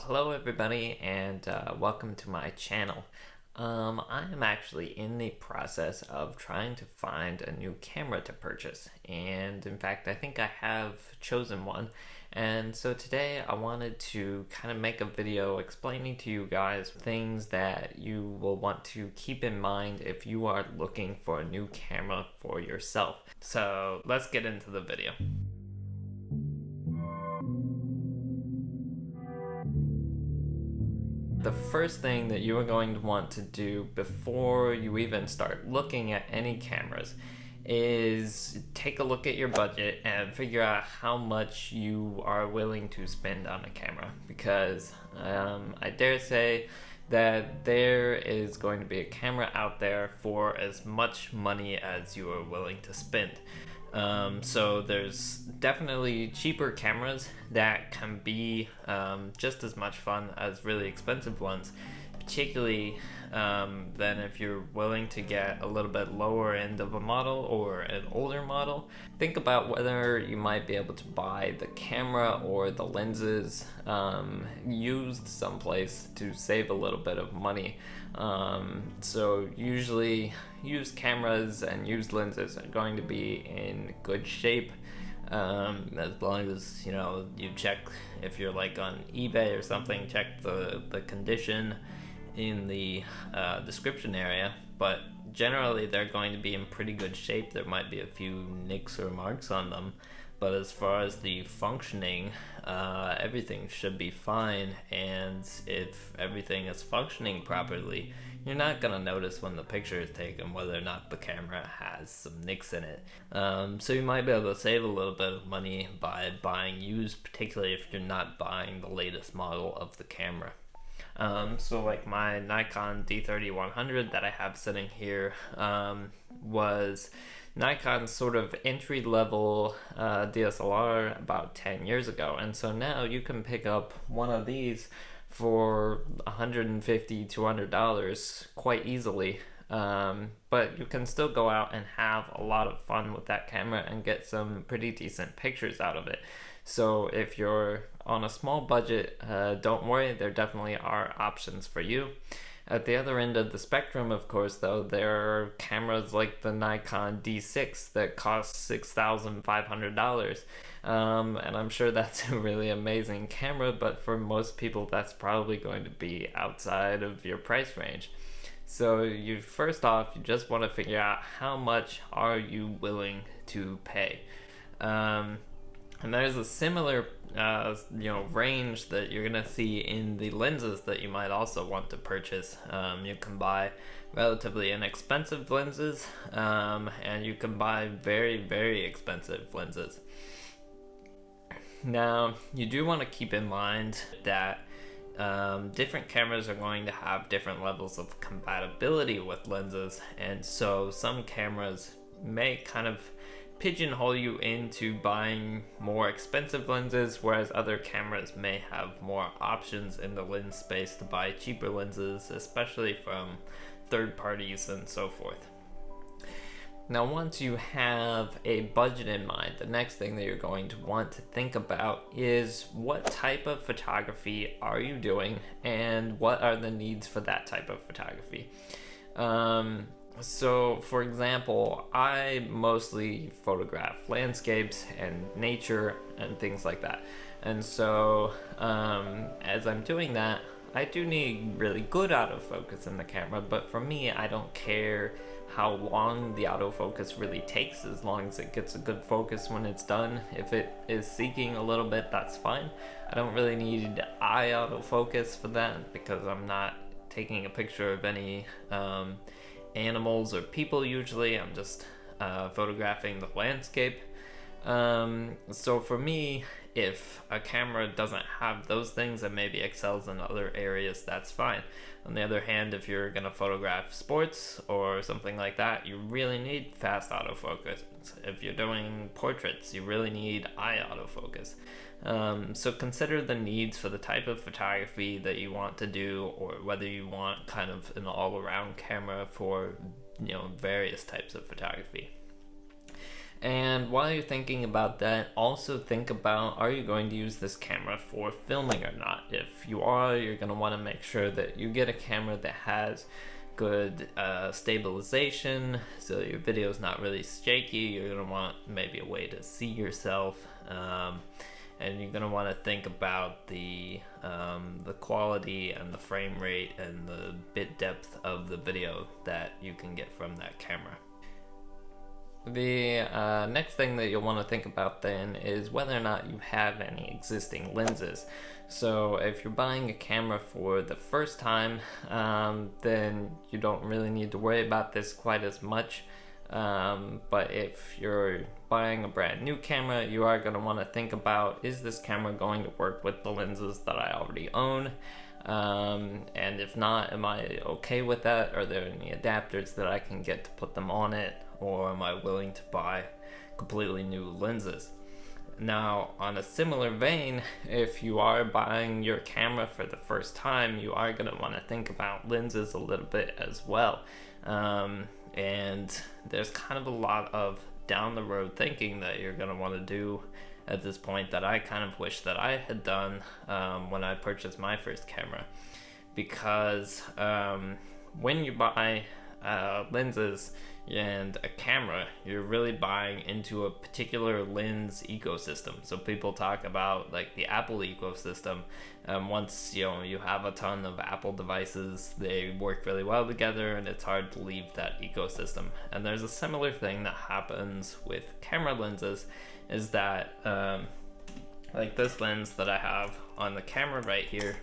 Well, hello everybody, and welcome to my channel. I am actually in the process of trying to find a new camera to purchase, and in fact I think I have chosen one. And so today I wanted to kind of make a video explaining to you guys things that you will want to keep in mind if you are looking for a new camera for yourself. So let's get into the video. The first thing that you are going to want to do before you even start looking at any cameras is take a look at your budget and figure out how much you are willing to spend on a camera, because I dare say that there is going to be a camera out there for as much money as you are willing to spend. So there's definitely cheaper cameras that can be just as much fun as really expensive ones, particularly then if you're willing to get a little bit lower end of a model or an older model. Think about whether you might be able to buy the camera or the lenses used someplace to save a little bit of money. So usually used cameras and used lenses are going to be in good shape, as long as you check, if you're like on eBay or something, check the condition in the description area. But generally they're going to be in pretty good shape. There might be a few nicks or marks on them, but as far as the functioning, everything should be fine. And if everything is functioning properly, you're not gonna notice when the picture is taken whether or not the camera has some nicks in it. So you might be able to save a little bit of money by buying used, particularly if you're not buying the latest model of the camera. So like my Nikon D3100 that I have sitting here was Nikon's sort of entry-level DSLR about 10 years ago, and so now you can pick up one of these for $150, $200 quite easily. But you can still go out and have a lot of fun with that camera and get some pretty decent pictures out of it. So if you're on a small budget, don't worry, there definitely are options for you. At the other end of the spectrum, of course, though, there are cameras like the Nikon D6 that cost $6,500. And I'm sure that's a really amazing camera, but for most people that's probably going to be outside of your price range. So first off, you just want to figure out how much are you willing to pay. And there's a similar range that you're gonna see in the lenses that you might also want to purchase. You can buy relatively inexpensive lenses, and you can buy very, very expensive lenses. Now, you do want to keep in mind that different cameras are going to have different levels of compatibility with lenses, and so some cameras may kind of pigeonhole you into buying more expensive lenses, whereas other cameras may have more options in the lens space to buy cheaper lenses, especially from third parties and so forth. Now, once you have a budget in mind, the next thing that you're going to want to think about is what type of photography are you doing and what are the needs for that type of photography. So for example, I mostly photograph landscapes and nature and things like that. And so as I'm doing that, I do need really good autofocus in the camera, but for me, I don't care how long the autofocus really takes, as long as it gets a good focus when it's done. If it is seeking a little bit, that's fine. I don't really need eye autofocus for that, because I'm not taking a picture of any animals or people usually. I'm just photographing the landscape. So for me, if a camera doesn't have those things and maybe excels in other areas, that's fine. On the other hand, if you're gonna photograph sports or something like that, you really need fast autofocus. If you're doing portraits, you really need eye autofocus. So consider the needs for the type of photography that you want to do, or whether you want kind of an all-around camera for various types of photography. And while you're thinking about that, also think about, are you going to use this camera for filming or not? If you are, you're going to want to make sure that you get a camera that has good stabilization, so your video is not really shaky. You're going to want maybe a way to see yourself, and you're going to want to think about the quality and the frame rate and the bit depth of the video that you can get from that camera. The next thing that you'll want to think about then is whether or not you have any existing lenses. So if you're buying a camera for the first time, then you don't really need to worry about this quite as much. But if you're buying a brand new camera, you are going to want to think about, is this camera going to work with the lenses that I already own? And if not, am I okay with that? Are there any adapters that I can get to put them on it? Or am I willing to buy completely new lenses? Now, on a similar vein, if you are buying your camera for the first time, you are going to want to think about lenses a little bit as well. And there's kind of a lot of down the road thinking that you're going to want to do at this point that I kind of wish that I had done when I purchased my first camera. Because when you buy lenses and a camera, you're really buying into a particular lens ecosystem. So people talk about like the Apple ecosystem. Once you have a ton of Apple devices, they work really well together and it's hard to leave that ecosystem. And there's a similar thing that happens with camera lenses, is that like this lens that I have on the camera right here,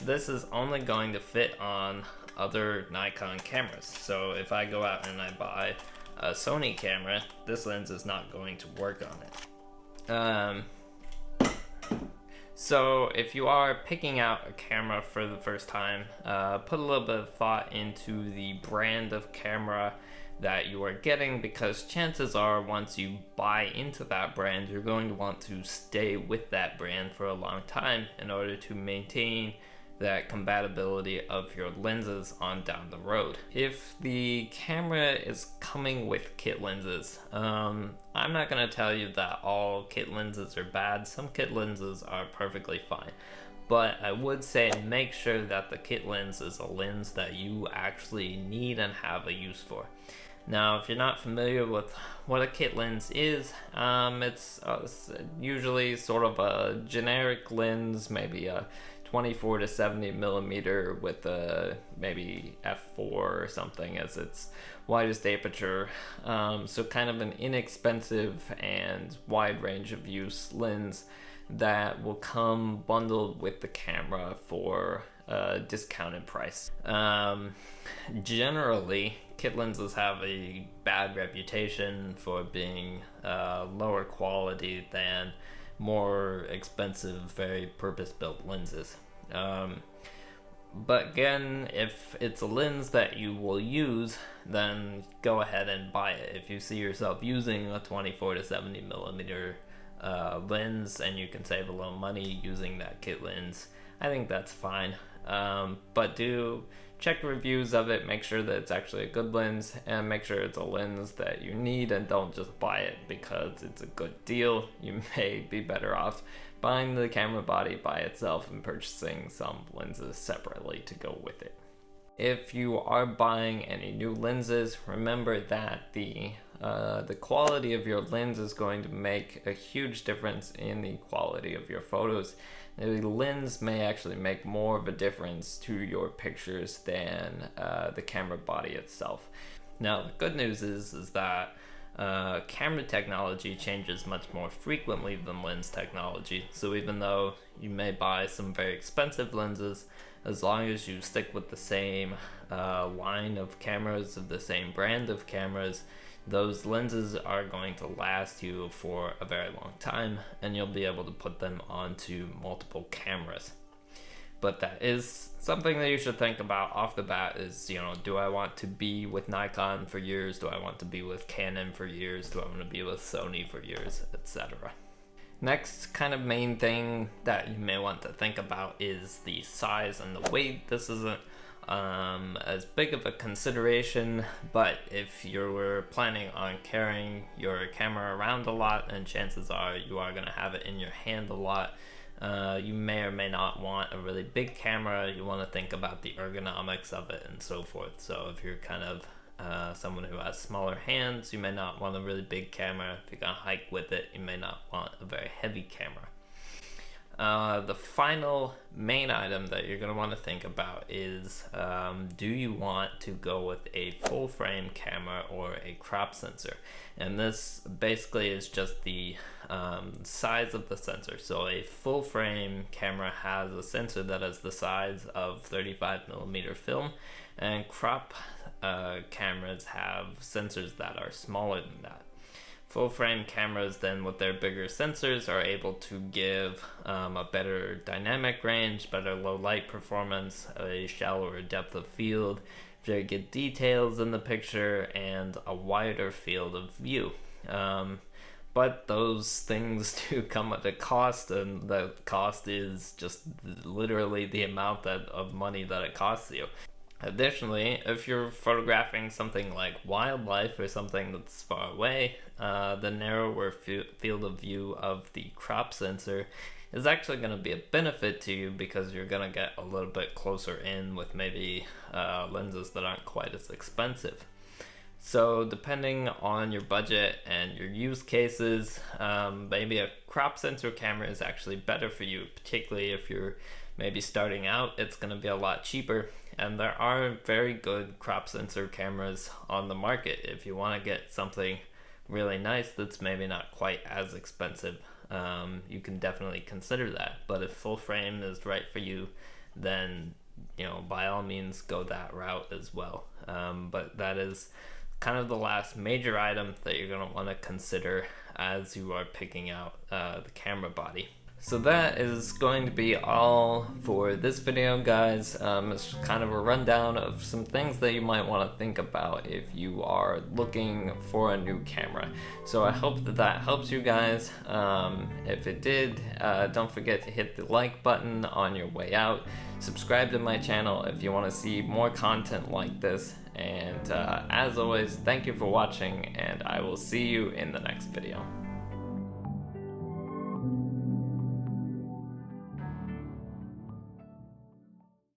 this is only going to fit on other Nikon cameras. So if I go out and I buy a Sony camera, this lens is not going to work on it. So if you are picking out a camera for the first time, put a little bit of thought into the brand of camera that you are getting, because chances are once you buy into that brand, you're going to want to stay with that brand for a long time in order to maintain that compatibility of your lenses on down the road. If the camera is coming with kit lenses, I'm not going to tell you that all kit lenses are bad. Some kit lenses are perfectly fine, but I would say make sure that the kit lens is a lens that you actually need and have a use for. Now, if you're not familiar with what a kit lens is, it's usually sort of a generic lens, maybe a 24 to 70 millimeter with a maybe f4 or something as its widest aperture. So kind of an inexpensive and wide range of use lens that will come bundled with the camera for a discounted price. Generally, kit lenses have a bad reputation for being lower quality than more expensive, very purpose-built lenses. But again, if it's a lens that you will use, then go ahead and buy it. If you see yourself using a 24 to 70 millimeter lens and you can save a little money using that kit lens, I think that's fine. But do check reviews of it, make sure that it's actually a good lens, and make sure it's a lens that you need, and don't just buy it because it's a good deal. You may be better off buying the camera body by itself and purchasing some lenses separately to go with it. If you are buying any new lenses, remember that the quality of your lens is going to make a huge difference in the quality of your photos. The lens may actually make more of a difference to your pictures than the camera body itself. Now, the good news is that camera technology changes much more frequently than lens technology. So even though you may buy some very expensive lenses, as long as you stick with the same line of cameras, of the same brand of cameras, those lenses are going to last you for a very long time, and you'll be able to put them onto multiple cameras. But that is something that you should think about off the bat is, do I want to be with Nikon for years? Do I want to be with Canon for years? Do I want to be with Sony for years, etc.? Next kind of main thing that you may want to think about is the size and the weight. This isn't as big of a consideration, but if you were planning on carrying your camera around a lot, and chances are you are going to have it in your hand a lot, you may or may not want a really big camera. You want to think about the ergonomics of it and so forth. So if you're kind of someone who has smaller hands, you may not want a really big camera. If you're going to hike with it, you may not want a very heavy camera. The final main item that you're going to want to think about is, do you want to go with a full frame camera or a crop sensor? And this basically is just the size of the sensor. So a full frame camera has a sensor that is the size of 35mm film, and crop cameras have sensors that are smaller than that. Full frame cameras then, with their bigger sensors, are able to give a better dynamic range, better low light performance, a shallower depth of field, very good details in the picture, and a wider field of view. But those things do come at a cost, and the cost is just literally the amount of money that it costs you. Additionally, if you're photographing something like wildlife or something that's far away, the narrower field of view of the crop sensor is actually going to be a benefit to you, because you're going to get a little bit closer in with maybe lenses that aren't quite as expensive. So depending on your budget and your use cases, maybe a crop sensor camera is actually better for you, particularly if you're maybe starting out. It's going to be a lot cheaper, and there are very good crop sensor cameras on the market. If you want to get something really nice that's maybe not quite as expensive, you can definitely consider that. But if full frame is right for you, then by all means go that route as well. But that is kind of the last major item that you're going to want to consider as you are picking out the camera body. So that is going to be all for this video, guys. It's kind of a rundown of some things that you might want to think about if you are looking for a new camera. So I hope that helps you guys. If it did, don't forget to hit the like button on your way out. Subscribe to my channel if you want to see more content like this. And as always, thank you for watching, and I will see you in the next video.